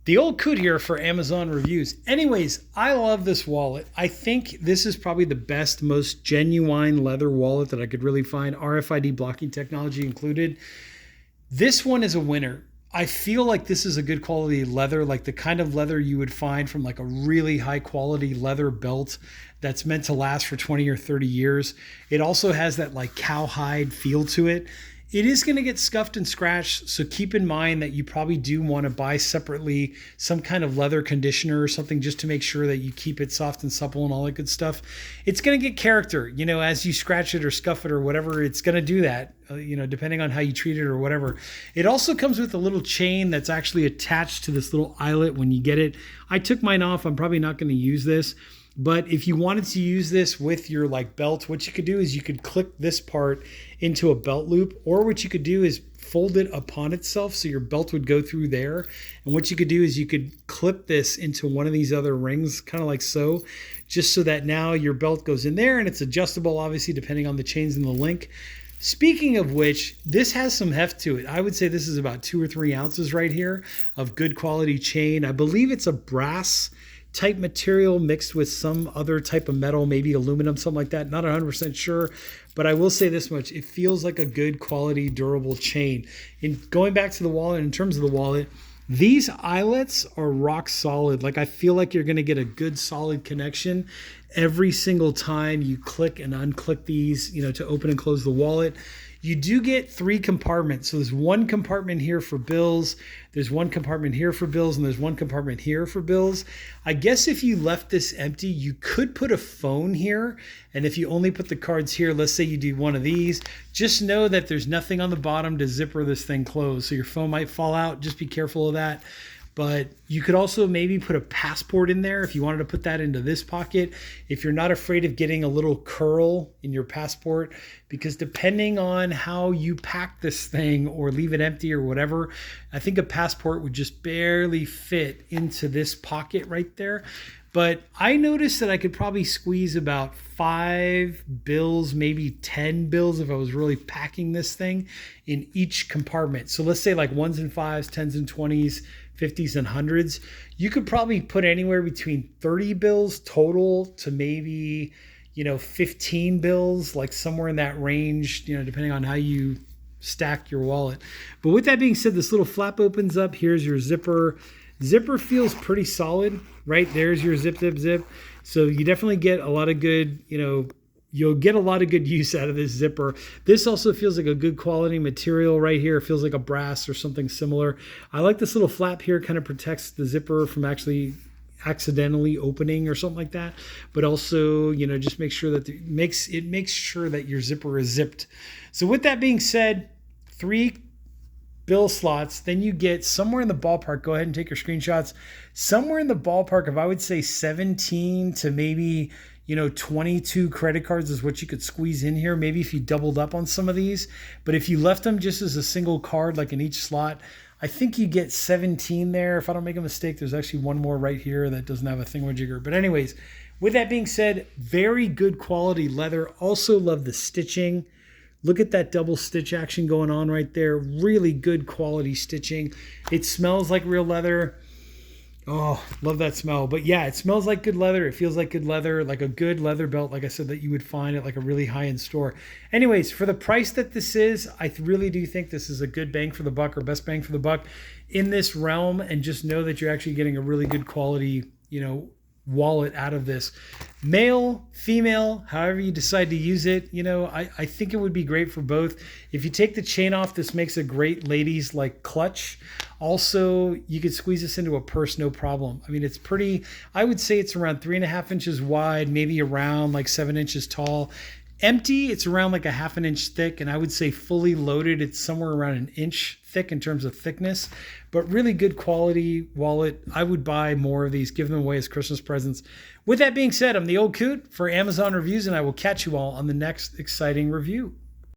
The old coot here for Amazon reviews. Anyways, I love this wallet. I think this is probably the best, most genuine leather wallet that I could really find, RFID blocking technology included. This one is a winner. I feel like this is a good quality leather, like the kind of leather you would find from like a really high quality leather belt that's meant to last for 20 or 30 years. It also has that like cowhide feel to it. It is going to get scuffed and scratched, so keep in mind that you probably do want to buy separately some kind of leather conditioner or something just to make sure that you keep it soft and supple and all that good stuff. It's going to get character, as you scratch it or scuff it or whatever, it's going to do that, depending on how you treat it or whatever. It also comes with a little chain that's actually attached to this little eyelet when you get it. I took mine off. I'm probably not going to use this. But if you wanted to use this with your like belt, what you could do is you could click this part into a belt loop, or what you could do is fold it upon itself so your belt would go through there. And what you could do is you could clip this into one of these other rings, kind of like so, just so that now your belt goes in there and it's adjustable, obviously, depending on the chains and the link. Speaking of which, this has some heft to it. I would say this is about 2 or 3 ounces right here of good quality chain. I believe it's a brass type material mixed with some other type of metal, maybe aluminum, something like that. Not 100% sure, but I will say this much. It feels like a good quality, durable chain. In going back to the wallet, in terms of the wallet, these eyelets are rock solid. Like I feel like you're going to get a good solid connection every single time you click and unclick these, to open and close the wallet. You do get 3 compartments. So there's one compartment here for bills, there's one compartment here for bills, and there's one compartment here for bills. I guess if you left this empty, you could put a phone here. And if you only put the cards here, let's say you do one of these, just know that there's nothing on the bottom to zipper this thing closed. So your phone might fall out. Just be careful of that. But you could also maybe put a passport in there if you wanted to put that into this pocket. If you're not afraid of getting a little curl in your passport, because depending on how you pack this thing or leave it empty or whatever, I think a passport would just barely fit into this pocket right there. But I noticed that I could probably squeeze about 5 bills, maybe 10 bills if I was really packing this thing in each compartment. So let's say like 1s and 5s, 10s and 20s, 50s and 100s. You could probably put anywhere between 30 bills total to maybe, 15 bills, like somewhere in that range, depending on how you stack your wallet. But with that being said, this little flap opens up. Here's your zipper. Zipper feels pretty solid, right? There's your zip. So you definitely get a lot of good, you'll get a lot of good use out of this zipper. This also feels like a good quality material right here. It feels like a brass or something similar. I like this little flap here, kind of protects the zipper from actually accidentally opening or something like that. But also, just make sure that it makes sure that your zipper is zipped. So with that being said, 3 bill slots, then you get somewhere in the ballpark, go ahead and take your screenshots, somewhere in the ballpark of, I would say 17 to maybe 22 credit cards is what you could squeeze in here, maybe if you doubled up on some of these. But if you left them just as a single card, like in each slot, I think you get 17 there. If I don't make a mistake, there's actually one more right here that doesn't have a thingamajigger. But anyways, with that being said, very good quality leather. Also love the stitching. Look at that double stitch action going on right there. Really good quality stitching. It smells like real leather. Oh, love that smell. But yeah, it smells like good leather. It feels like good leather, like a good leather belt, like I said, that you would find at like a really high-end store. Anyways, for the price that this is, I really do think this is a good bang for the buck, or best bang for the buck in this realm. And just know that you're actually getting a really good quality, wallet out of this. Male, female, however you decide to use it, I think it would be great for both. If you take the chain off, this makes a great ladies like clutch. Also, you could squeeze this into a purse, no problem. I mean, it's pretty, I would say it's around 3.5 inches wide, maybe around like 7 inches tall. Empty, it's around like a 1/2 inch thick, and I would say fully loaded, it's somewhere around 1 inch thick in terms of thickness, but really good quality wallet. I would buy more of these, give them away as Christmas presents. With that being said, I'm the old coot for Amazon Reviews, and I will catch you all on the next exciting review.